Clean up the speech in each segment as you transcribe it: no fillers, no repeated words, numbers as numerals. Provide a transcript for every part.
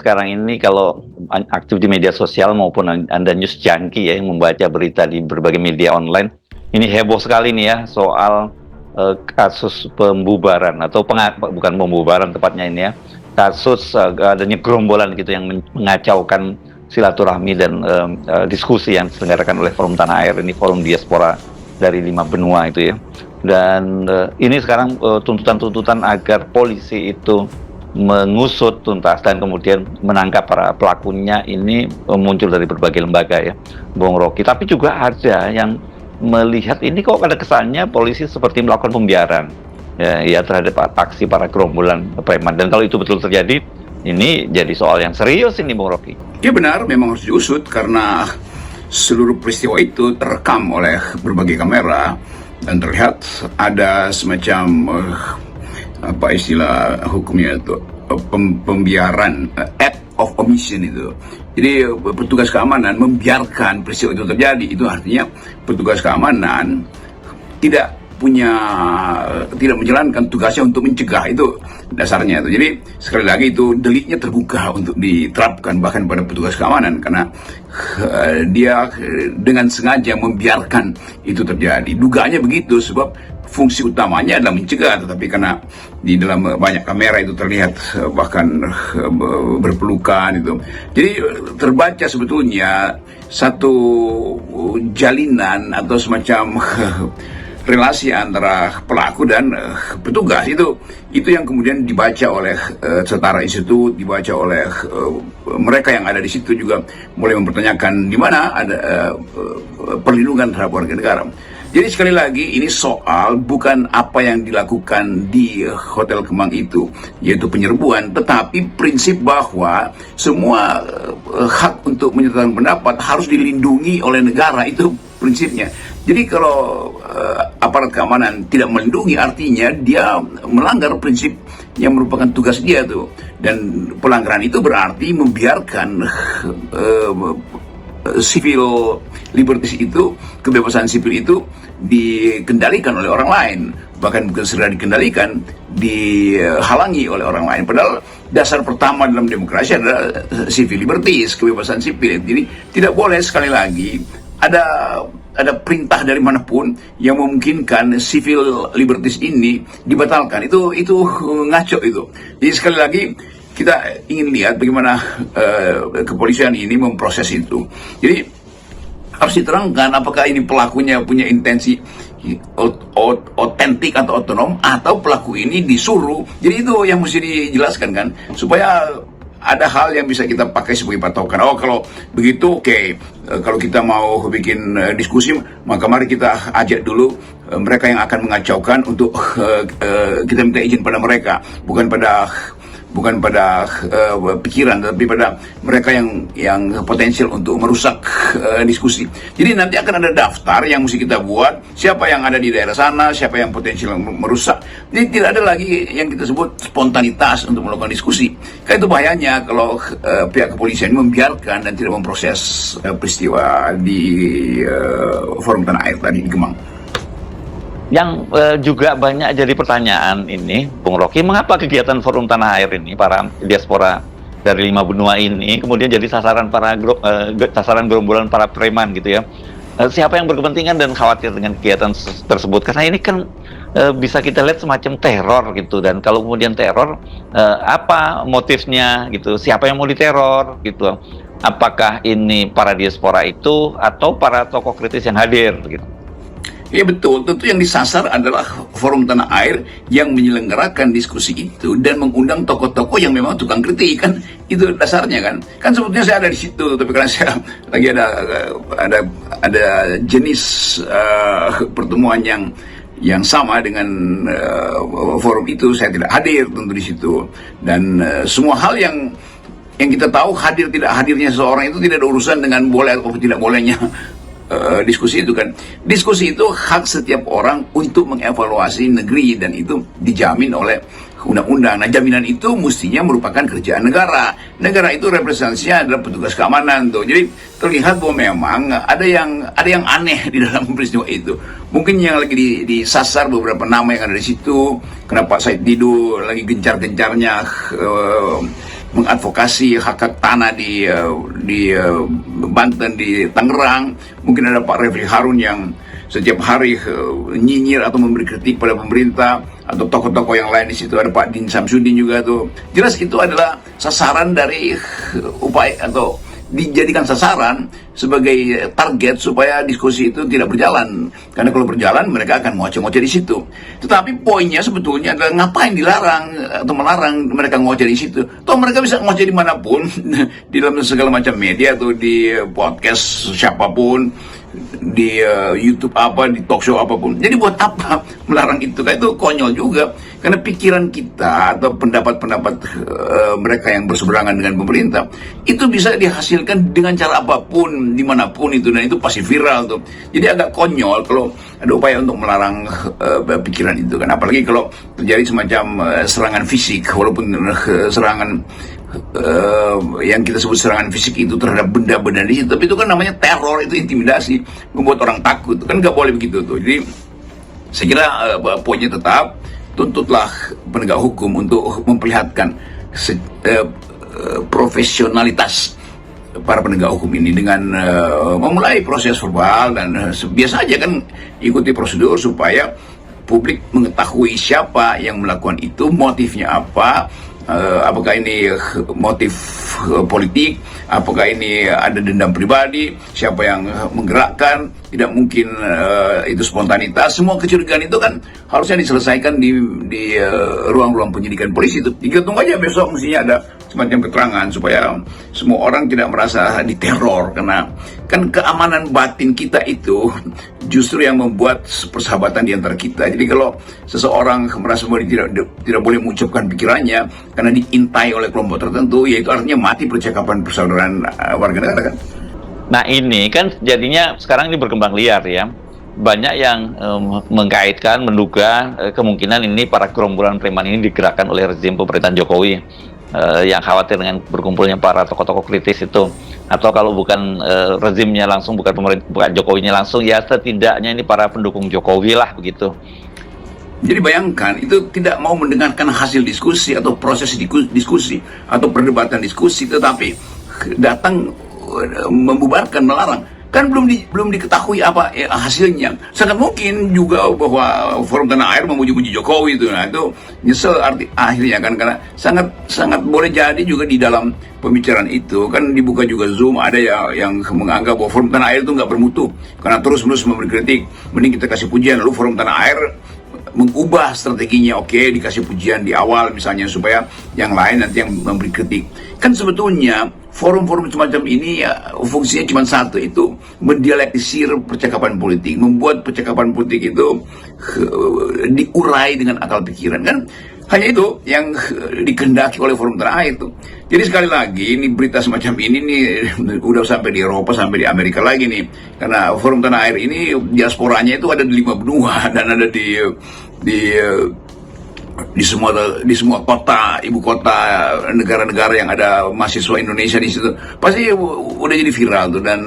sekarang ini kalau aktif di media sosial maupun Anda news junkie ya yang membaca berita di berbagai media online, ini heboh sekali nih ya soal kasus pembubaran atau bukan pembubaran tepatnya ini ya, kasus adanya gerombolan gitu yang mengacaukan silaturahmi dan diskusi yang diselenggarakan oleh Forum Tanah Air, ini forum diaspora dari 5 benua itu ya. Dan ini sekarang tuntutan-tuntutan agar polisi itu mengusut tuntas dan kemudian menangkap para pelakunya ini muncul dari berbagai lembaga ya, Bung Rocky. Tapi juga ada yang melihat ini kok ada kesannya polisi seperti melakukan pembiaran ya terhadap aksi para gerombolan preman. Dan kalau itu betul terjadi, ini jadi soal yang serius ini, Bung Rocky. Ya benar, memang harus diusut karena seluruh peristiwa itu terekam oleh berbagai kamera dan terlihat ada semacam apa istilah hukumnya itu, pembiaran, act of omission itu. Jadi petugas keamanan membiarkan peristiwa itu terjadi. Itu artinya petugas keamanan tidak menjalankan tugasnya untuk mencegah, itu dasarnya itu. Jadi sekali lagi itu deliknya terbuka untuk diterapkan bahkan pada petugas keamanan karena dia dengan sengaja membiarkan itu terjadi. Dugaannya begitu sebab fungsi utamanya adalah mencegah, tetapi karena di dalam banyak kamera itu terlihat bahkan berpelukan itu. Jadi terbaca sebetulnya satu jalinan atau semacam relasi antara pelaku dan petugas. Itu yang kemudian dibaca oleh Setara Institut, dibaca oleh mereka yang ada di situ juga mulai mempertanyakan di mana ada perlindungan terhadap warga negara. Jadi sekali lagi ini soal bukan apa yang dilakukan di Hotel Kemang itu, yaitu penyerbuan, tetapi prinsip bahwa semua hak untuk menyatakan pendapat harus dilindungi oleh negara, itu prinsipnya. Jadi kalau aparat keamanan tidak melindungi, artinya dia melanggar prinsip yang merupakan tugas dia tuh. Dan pelanggaran itu berarti membiarkan civil liberties itu, kebebasan sipil itu dikendalikan oleh orang lain. Bahkan bukan sekedar dikendalikan, dihalangi oleh orang lain. Padahal dasar pertama dalam demokrasi adalah civil liberties, kebebasan sipil. Jadi tidak boleh sekali lagi ada perintah dari manapun yang memungkinkan civil liberties ini dibatalkan. Itu ngaco itu. Jadi sekali lagi kita ingin lihat bagaimana kepolisian ini memproses itu. Jadi harus diterangkan apakah ini pelakunya punya intensi otentik atau otonom, atau pelaku ini disuruh. Jadi itu yang mesti dijelaskan kan, supaya ada hal yang bisa kita pakai sebagai patokan. Oh kalau begitu oke. Kalau kita mau bikin diskusi, maka mari kita ajak dulu mereka yang akan mengacaukan untuk kita minta izin pada mereka, bukan pada pikiran, tapi pada mereka yang potensial untuk merusak diskusi. Jadi nanti akan ada daftar yang mesti kita buat, siapa yang ada di daerah sana, siapa yang potensial merusak. Jadi tidak ada lagi yang kita sebut spontanitas untuk melakukan diskusi. Karena itu bahayanya kalau pihak kepolisian membiarkan dan tidak memproses peristiwa di Forum Tanah Air tadi di Kemang. Yang juga banyak jadi pertanyaan ini, Bung Rocky, mengapa kegiatan Forum Tanah Air ini, para diaspora dari 5 benua ini, kemudian jadi sasaran sasaran gerombolan para preman gitu ya? Siapa yang berkepentingan dan khawatir dengan kegiatan tersebut? Karena ini kan bisa kita lihat semacam teror gitu, dan kalau kemudian teror, apa motifnya gitu? Siapa yang mau diteror gitu? Apakah ini para diaspora itu atau para tokoh kritis yang hadir gitu? Ya betul, tentu yang disasar adalah Forum Tanah Air yang menyelenggarakan diskusi itu dan mengundang tokoh-tokoh yang memang tukang kritik kan, itu dasarnya kan. Kan sebetulnya saya ada di situ, tapi karena saya lagi ada jenis pertemuan yang sama dengan forum itu, saya tidak hadir tentu di situ. Dan semua hal yang kita tahu, hadir tidak hadirnya seseorang itu tidak ada urusan dengan boleh atau tidak bolehnya diskusi itu kan. Diskusi itu hak setiap orang untuk mengevaluasi negeri, dan itu dijamin oleh undang-undang. Nah, jaminan itu mestinya merupakan kerjaan negara. Negara itu representasinya adalah petugas keamanan tuh. Jadi terlihat bahwa memang ada yang aneh di dalam peristiwa itu. Mungkin yang lagi disasar beberapa nama yang ada di situ. Kenapa Said Didu lagi gencar-gencarnya mengadvokasi hak-hak tanah di Banten, di Tangerang. Mungkin ada Pak Refli Harun yang setiap hari nyinyir atau memberi kritik pada pemerintah, atau tokoh-tokoh yang lain di situ. Ada Pak Din Samsudin juga tuh. Jelas itu adalah sasaran dari upaya, atau dijadikan sasaran sebagai target supaya diskusi itu tidak berjalan. Karena kalau berjalan mereka akan ngoceh-ngoceh di situ. Tetapi poinnya sebetulnya adalah ngapain dilarang atau melarang mereka ngoceh di situ? Toh mereka bisa ngoceh dimanapun, di dalam segala macam media atau di podcast siapapun, di YouTube apa, di talk show apapun. Jadi buat apa melarang itu? Kayak itu konyol juga. Karena pikiran kita atau pendapat-pendapat mereka yang berseberangan dengan pemerintah itu bisa dihasilkan dengan cara apapun, dimanapun itu, dan itu pasti viral tuh. Jadi agak konyol kalau ada upaya untuk melarang pikiran itu kan. Apalagi kalau terjadi semacam serangan fisik, walaupun serangan yang kita sebut serangan fisik itu terhadap benda-benda di situ, tapi itu kan namanya teror, itu intimidasi, membuat orang takut, kan nggak boleh begitu tuh. Jadi saya kira poinnya tetap tuntutlah penegak hukum untuk memperlihatkan profesionalitas para penegak hukum ini dengan memulai proses verbal dan biasa aja kan, ikuti prosedur supaya publik mengetahui siapa yang melakukan itu, motifnya apa. Apakah ini motif politik, apakah ini ada dendam pribadi, siapa yang menggerakkan, tidak mungkin itu spontanitas. Semua kecurigaan itu kan harusnya diselesaikan di ruang-ruang penyidikan polisi itu. Kita tunggu aja besok, mestinya ada semacam keterangan supaya semua orang tidak merasa diteror, karena kan keamanan batin kita itu justru yang membuat persahabatan di antara kita. Jadi kalau seseorang merasa bahwa tidak boleh mengucapkan pikirannya karena diintai oleh kelompok tertentu, yaitu artinya mati percakapan persaudaraan warga negara kan. Nah ini kan jadinya sekarang ini berkembang liar ya. Banyak yang mengkaitkan, menduga kemungkinan ini para gerombolan preman ini digerakkan oleh rezim pemerintahan Jokowi, yang khawatir dengan berkumpulnya para tokoh-tokoh kritis itu. Atau kalau bukan rezimnya langsung, bukan Jokowinya langsung, ya setidaknya ini para pendukung Jokowi lah begitu. Jadi bayangkan, itu tidak mau mendengarkan hasil diskusi atau proses diskusi atau perdebatan diskusi, tetapi datang membubarkan, melarang. Kan belum diketahui apa hasilnya. Sangat mungkin juga bahwa Forum Tanah Air memuji-muji Jokowi itu. Nah itu nyesel akhirnya kan, karena sangat boleh jadi juga di dalam pembicaraan itu kan dibuka juga Zoom, ada yang menganggap bahwa Forum Tanah Air itu nggak bermutu karena terus-menerus memberi kritik. Mending kita kasih pujian, lalu Forum Tanah Air mengubah strateginya, oke, dikasih pujian di awal misalnya supaya yang lain nanti yang memberi kritik. Kan sebetulnya forum-forum semacam ini ya fungsinya cuma satu, itu mendialektisir percakapan politik, membuat percakapan politik itu diurai dengan akal pikiran kan. Hanya itu yang dikehendaki oleh Forum Tanah Air itu. Jadi sekali lagi, ini berita semacam ini nih udah sampai di Eropa, sampai di Amerika lagi nih. Karena Forum Tanah Air ini diasporanya itu ada di 5 benua dan ada di semua kota, ibu kota negara-negara yang ada mahasiswa Indonesia di situ. Pasti udah jadi viral tuh, dan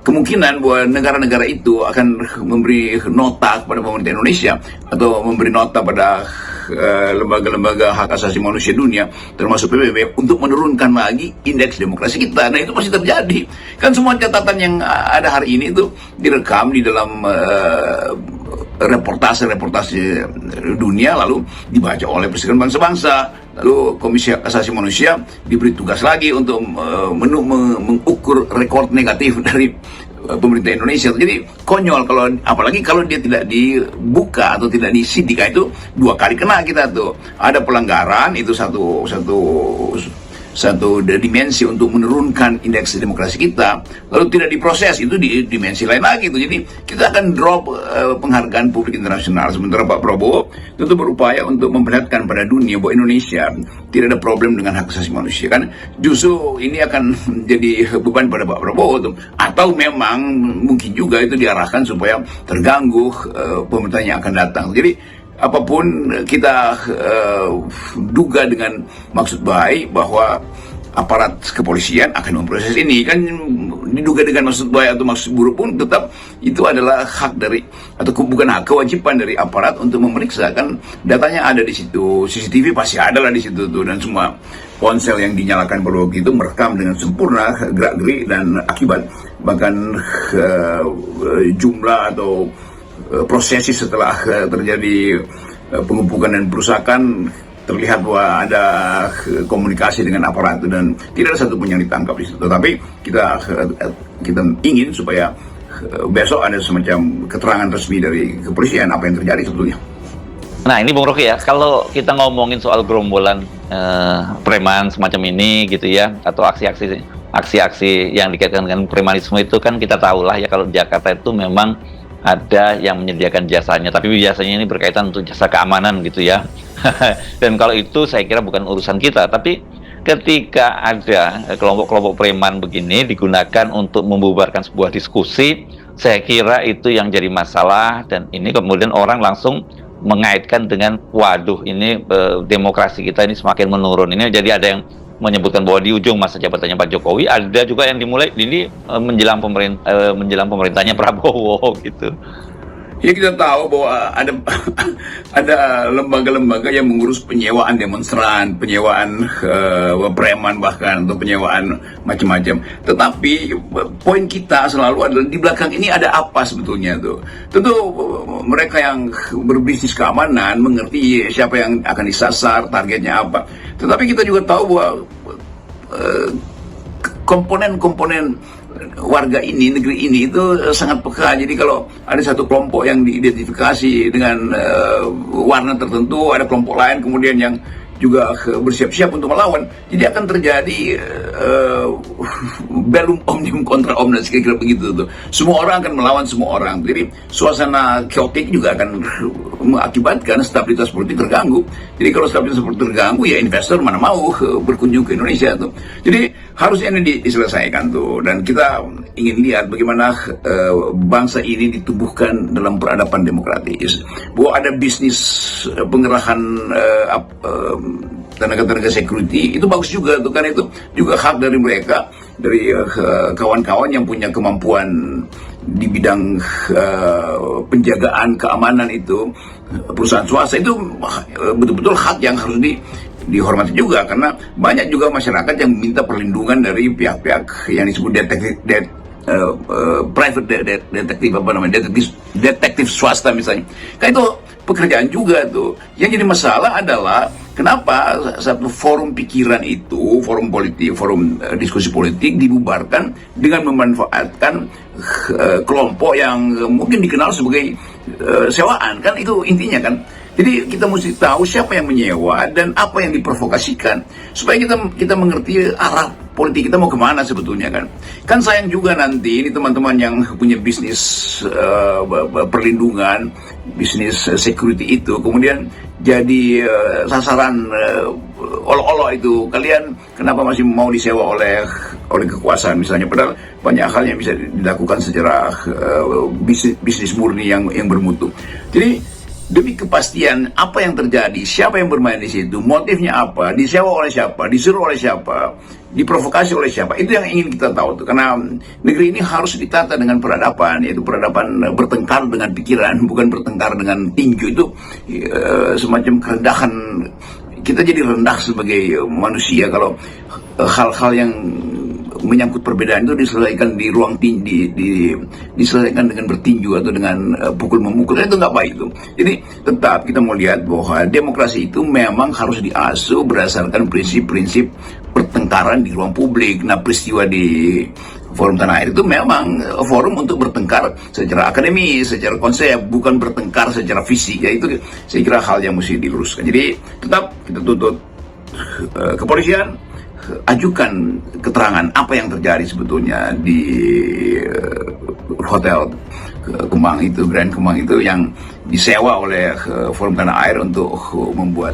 kemungkinan bahwa negara-negara itu akan memberi nota kepada pemerintah Indonesia atau memberi nota pada lembaga-lembaga hak asasi manusia dunia termasuk PBB untuk menurunkan lagi indeks demokrasi kita. Nah itu pasti terjadi kan. Semua catatan yang ada hari ini itu direkam di dalam reportase dunia, lalu dibaca oleh Presiden bangsa-bangsa, lalu Komisi Hak Asasi Manusia diberi tugas lagi untuk mengukur rekor negatif dari pemerintah Indonesia. Jadi konyol kalau, apalagi kalau dia tidak dibuka atau tidak disidik, itu 2 kali kena kita tuh. Ada pelanggaran, itu satu dimensi untuk menurunkan indeks demokrasi kita, lalu tidak diproses, itu di dimensi lain lagi tuh. Jadi kita akan drop penghargaan publik internasional. Sementara Pak Prabowo tentu berupaya untuk memperlihatkan pada dunia bahwa Indonesia tidak ada problem dengan hak asasi manusia kan. Justru ini akan jadi beban pada Pak Prabowo tuh. Atau memang mungkin juga itu diarahkan supaya terganggu pemerintahan yang akan datang. Jadi apapun kita duga dengan maksud baik bahwa aparat kepolisian akan memproses ini, kan diduga dengan maksud baik atau maksud buruk pun tetap itu adalah hak dari, atau bukan hak, kewajiban dari aparat untuk memeriksa kan. Datanya ada di situ, CCTV pasti ada lah di situ tuh, dan semua ponsel yang dinyalakan pada waktu itu merekam dengan sempurna gerak-gerik dan akibat, bahkan jumlah atau prosesi setelah terjadi pengepukan dan perusakan, terlihat bahwa ada komunikasi dengan aparat itu dan tidak ada satupun yang ditangkap di situ. Tetapi kita ingin supaya besok ada semacam keterangan resmi dari kepolisian apa yang terjadi sebetulnya. Nah ini Bung Rocky ya, kalau kita ngomongin soal gerombolan preman semacam ini gitu ya, atau aksi-aksi yang dikaitkan dengan premanisme itu kan kita tahu lah ya, kalau di Jakarta itu memang ada yang menyediakan jasanya, tapi biasanya ini berkaitan untuk jasa keamanan gitu ya. Dan kalau itu saya kira bukan urusan kita, tapi ketika ada kelompok-kelompok preman begini digunakan untuk membubarkan sebuah diskusi, saya kira itu yang jadi masalah, dan ini kemudian orang langsung mengaitkan dengan waduh ini demokrasi kita ini semakin menurun. Ini jadi ada yang menyebutkan bahwa di ujung masa jabatannya Pak Jokowi ada juga yang dimulai ini menjelang pemerintahnya Prabowo gitu. Ya kita tahu bahwa ada lembaga-lembaga yang mengurus penyewaan demonstran, penyewaan preman bahkan, atau penyewaan macam-macam. Tetapi poin kita selalu adalah di belakang ini ada apa sebetulnya tuh. Tentu mereka yang berbisnis keamanan mengerti siapa yang akan disasar, targetnya apa. Tetapi kita juga tahu bahwa komponen-komponen warga ini, negeri ini itu sangat peka. Jadi kalau ada satu kelompok yang diidentifikasi dengan warna tertentu, ada kelompok lain kemudian yang juga bersiap-siap untuk melawan, jadi akan terjadi bellum omnium contra omnes, kira-kira begitu tuh. Semua orang akan melawan semua orang. Jadi suasana chaotic juga akan mengakibatkan stabilitas politik terganggu. Jadi kalau stabilitas politik terganggu, ya investor mana mau berkunjung ke Indonesia tuh. Jadi harusnya ini diselesaikan tuh, dan kita ingin lihat bagaimana bangsa ini ditumbuhkan dalam peradaban demokratis. Bahwa ada bisnis pengerahan tenaga-tenaga security itu bagus juga tuh, karena itu juga hak dari mereka, dari kawan-kawan yang punya kemampuan di bidang penjagaan keamanan itu, perusahaan swasta itu betul-betul hak yang harus dihormati juga, karena banyak juga masyarakat yang minta perlindungan dari pihak-pihak yang disebut private detektif, apa namanya, detektif swasta misalnya. Kan itu pekerjaan juga tuh. Yang jadi masalah adalah kenapa satu forum pikiran itu, forum politik, forum diskusi politik dibubarkan dengan memanfaatkan kelompok yang mungkin dikenal sebagai sewaan, kan itu intinya kan. Jadi kita mesti tahu siapa yang menyewa dan apa yang diprovokasikan, supaya kita mengerti arah politik kita mau kemana sebetulnya kan. Kan sayang juga nanti ini teman-teman yang punya bisnis perlindungan, bisnis security itu kemudian jadi sasaran olok-olok itu. Kalian kenapa masih mau disewa oleh kekuasaan misalnya, padahal banyak hal yang bisa dilakukan secara bisnis murni yang bermutu. Jadi demi kepastian apa yang terjadi, siapa yang bermain di situ, motifnya apa, disewa oleh siapa, disuruh oleh siapa, diprovokasi oleh siapa, itu yang ingin kita tahu tuh. Karena negeri ini harus ditata dengan peradaban, yaitu peradaban bertengkar dengan pikiran, bukan bertengkar dengan tinju. Itu semacam kerendahan. Kita jadi rendah sebagai manusia kalau hal-hal yang menyangkut perbedaan itu diselesaikan di ruang diselesaikan dengan bertinju atau dengan pukul memukul. Itu nggak baik itu. Jadi tetap kita mau lihat bahwa demokrasi itu memang harus diasuh berdasarkan prinsip-prinsip pertengkaran di ruang publik. Nah, peristiwa di Forum Tanah Air itu memang forum untuk bertengkar secara akademis, secara konsep, bukan bertengkar secara fisik. Ya, itu saya kira hal yang mesti diluruskan. Jadi tetap kita tuntut kepolisian, ajukan keterangan apa yang terjadi sebetulnya di hotel Kemang itu, Grand Kemang itu, yang disewa oleh Forum Tanah Air untuk membuat